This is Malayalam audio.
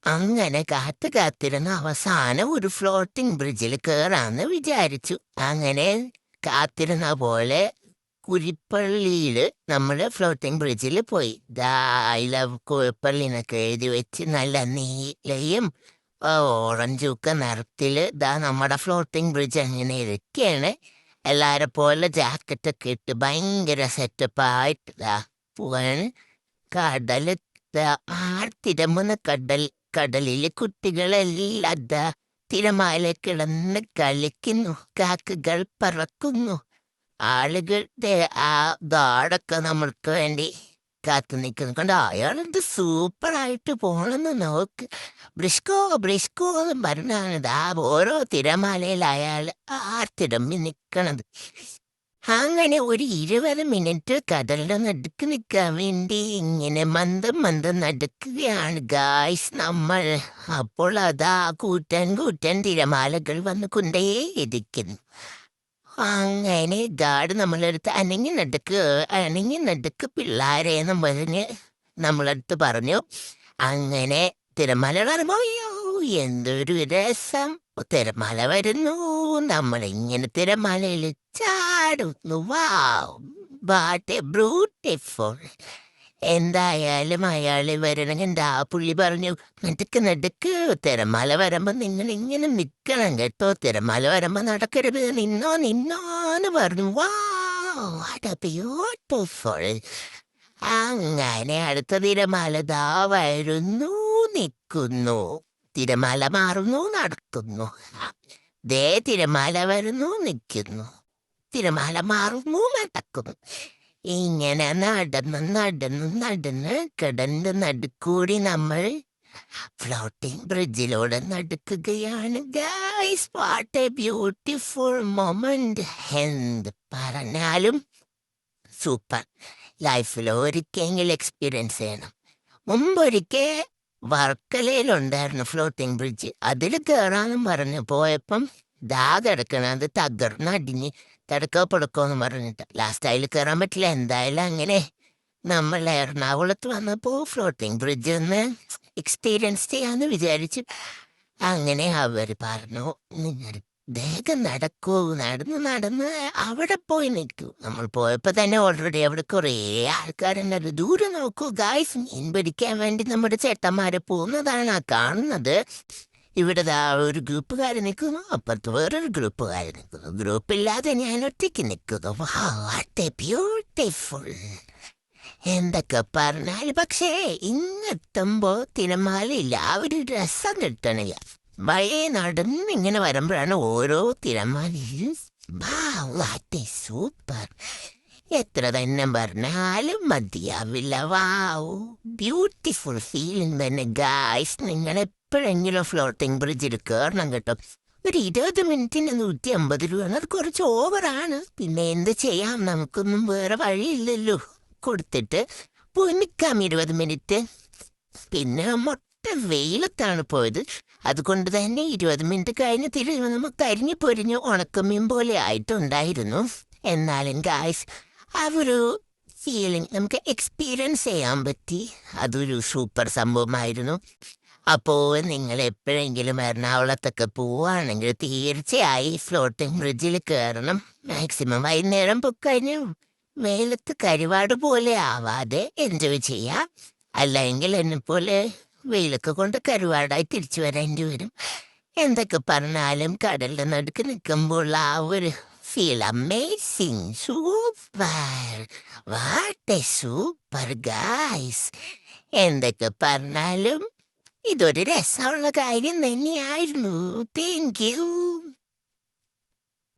അങ്ങനെ കാത്തിരുന്ന് അവസാനം ഒരു ഫ്ലോട്ടിംഗ് ബ്രിഡ്ജിൽ കയറാന്ന് വിചാരിച്ചു. അങ്ങനെ കാത്തിരുന്ന പോലെ കുരിപ്പള്ളിയിൽ നമ്മൾ ഫ്ലോട്ടിംഗ് ബ്രിഡ്ജിൽ പോയി. ഐ ലവ് കുരിപ്പള്ളി എന്നൊക്കെ എഴുതി വെച്ച് നല്ല നീലയും ഓറഞ്ചും ഒക്കെ നിറത്തിൽ നമ്മുടെ ഫ്ലോട്ടിംഗ് ബ്രിഡ്ജ് അങ്ങനെ ഇരിക്കുകയാണ്. എല്ലാരെ പോലെ ജാക്കറ്റൊക്കെ ഇട്ട് ഭയങ്കര സെറ്റപ്പായിട്ട് പോവാൻ. കടൽ ആർത്തിരമ്പുന്ന കടലിലെ കുട്ടികളെല്ലാം തിരമാല കിടന്ന് കളിക്കുന്നു, കാക്കകൾ പറക്കുന്നു, ആളുകളുടെ ആ ഗാർഡൊക്കെ നമ്മൾക്ക് വേണ്ടി കാത്തു നിൽക്കുന്നു. കൊണ്ട് അയാളെന്ത് സൂപ്പറായിട്ട് പോണെന്ന് നോക്ക്, ബ്രിസ്കോ ബ്രിസ്കോ എന്ന് പറഞ്ഞാണ് ഓരോ തിരമാലയിൽ അയാൾ ആർത്തിരമ്പി നിൽക്കണത്. അങ്ങനെ ഒരു 20 മിനിറ്റ് കടലിന്റെ നടുക്ക് നിൽക്കാൻ വേണ്ടി ഇങ്ങനെ മന്ദം നടക്കുകയാണ് ഗായ്സ് നമ്മൾ. അപ്പോൾ കൂറ്റൻ തിരമാലകൾ വന്ന് കൊണ്ടേയിരിക്കുന്നു. അങ്ങനെ ഗാർഡ് നമ്മളടുത്ത് അനങ്ങി നടക്ക് പിള്ളാരേന്നും പറഞ്ഞ് നമ്മളടുത്ത് പറഞ്ഞു. അങ്ങനെ തിരമാല പറയുമ്പോ അയ്യോ എന്തൊരു രസം, തിരമാല വരുന്നു, നമ്മളിങ്ങനെ തിരമാലയിൽ ചാടുന്നു. What a beautiful. എന്തായാലും അയാൾ വരണമെങ്കിൽ പുള്ളി പറഞ്ഞു, നടുക്ക് തിരമാല വരുമ്പോ നിങ്ങൾ ഇങ്ങനെ നിക്കണം കേട്ടോ, തിരമാല വരുമ്പോ നടക്കരുത്, നിന്നോന്ന് പറഞ്ഞു. What a beautiful. അങ്ങനെ അടുത്ത തിരമാല വരുന്നു, നിൽക്കുന്നു, തിരമാല മാറുന്നു, നടക്കുന്നു. തിരമാല വരുന്നു, നിൽക്കുന്നു, തിരമാല മാറുന്നു, നടക്കുന്നു. ഇങ്ങനെ നടന്ന് കടലിന്റെ നടുക്കൂടി നമ്മൾ ഫ്ലോട്ടിംഗ് ബ്രിഡ്ജിലൂടെ നടക്കുകയാണ് guys. What a beautiful moment. എന്ത് പറഞ്ഞാലും സൂപ്പർ. ലൈഫിൽ ഒരിക്കലെങ്കിലും എക്സ്പീരിയൻസ് ചെയ്യണം. മുമ്പൊരിക്കൽ വർക്കലയിലുണ്ടായിരുന്നു ഫ്ലോട്ടിംഗ് ബ്രിഡ്ജ്. അതിൽ കയറാനും പറഞ്ഞു പോയപ്പം കിടക്കണത് തകർന്നടിഞ്ഞ് തടക്കപ്പെടുക്കോന്ന് പറഞ്ഞിട്ട് ലാസ്റ്റ് അതിൽ കയറാൻ പറ്റില്ല. എന്തായാലും അങ്ങനെ നമ്മൾ എറണാകുളത്ത് വന്നപ്പോൾ ഫ്ലോട്ടിംഗ് ബ്രിഡ്ജ് ഒന്ന് എക്സ്പീരിയൻസ് ചെയ്യാന്ന് വിചാരിച്ചു. അങ്ങനെ അവർ പറഞ്ഞു, നിങ്ങൾ വേഗം നടക്കൂ, നടന്ന് അവിടെ പോയി നിൽക്കൂ. നമ്മൾ പോയപ്പോ തന്നെ ഓൾറെഡി അവിടെ കുറേ ആൾക്കാരുണ്ടായിരുന്നു. ദൂരെ നോക്കൂ ഗായ്സ്, മീൻ പിടിക്കാൻ വേണ്ടി നമ്മുടെ ചേട്ടന്മാരെ പോകുന്നതാണ് ആ കാണുന്നത്. ഇവിടെ ഒരു ഗ്രൂപ്പുകാർ നിൽക്കുന്നു, അപ്പുറത്ത് വേറൊരു ഗ്രൂപ്പുകാർ നിൽക്കുന്നു, ഗ്രൂപ്പില്ലാതെ ഞാൻ ഒറ്റയ്ക്ക് നിൽക്കുന്നു. What a beautiful. എന്തൊക്കെ പറഞ്ഞാൽ പക്ഷേ ഇങ്ങെത്തുമ്പോ തിരമാലയില്ല, ആ ഒരു രസം കിട്ടണില്ല. വഴി നടന്ന് ഇങ്ങനെ വരുമ്പോഴാണ് ഓരോ തിരമാലയും വാട്ട് എ സൂപ്പർ. എത്ര തന്നെ പറഞ്ഞാലും മതിയാവില്ല. ബ്യൂട്ടിഫുൾ ഫീലിംഗ് തന്നെ ഗായ്സ്. നിങ്ങൾ എപ്പോഴെങ്കിലും ഫ്ലോട്ടിംഗ് ബ്രിഡ്ജിൽ കയറണം കേട്ടോ. ഒരു 20 മിനിറ്റിന് 150 രൂപയാണ്, അത് കുറച്ച് ഓവറാണ്. പിന്നെ എന്ത് ചെയ്യാം, നമുക്കൊന്നും വേറെ വഴിയില്ലല്ലോ. കൊടുത്തിട്ട് പോയി നിൽക്കാം 20 മിനിറ്റ്. പിന്നെ വെയിലത്താണ് പോയത്, അതുകൊണ്ട് തന്നെ 20 മിനിറ്റ് കഴിഞ്ഞ് നമുക്ക് കരിഞ്ഞു പൊരിഞ്ഞ് ഉണക്കമീൻ പോലെ ആയിട്ടുണ്ടായിരുന്നു. എന്നാലും ഗായ്സ് ആ ഒരു ഫീലിംഗ് നമുക്ക് എക്സ്പീരിയൻസ് ചെയ്യാൻ പറ്റി. അതൊരു സൂപ്പർ സംഭവമായിരുന്നു. അപ്പോൾ നിങ്ങൾ എപ്പോഴെങ്കിലും എറണാകുളത്തൊക്കെ പോവുകയാണെങ്കിൽ തീർച്ചയായും ഫ്ലോട്ടിംഗ് ബ്രിഡ്ജിൽ കയറണം. മാക്സിമം വൈകുന്നേരം പൊക്കഴിഞ്ഞ് വെയിലത്ത് കരിവാട് പോലെ ആവാതെ എൻജോയ് ചെയ്യാം. അല്ലെങ്കിൽ എന്നെപ്പോലെ വെയിലൊക്കെ കൊണ്ട് കരുവാടായി തിരിച്ചു വരേണ്ടി വരും. എന്തൊക്കെ പറഞ്ഞാലും കടലിന്റെ നടുക്ക് നിൽക്കുമ്പോൾ ആ ഒരു feel amazing. Super. What A super guys. എന്തൊക്കെ പറഞ്ഞാലും ഇതൊരു രസമുള്ള കാര്യം തന്നെയായിരുന്നു. Thank you.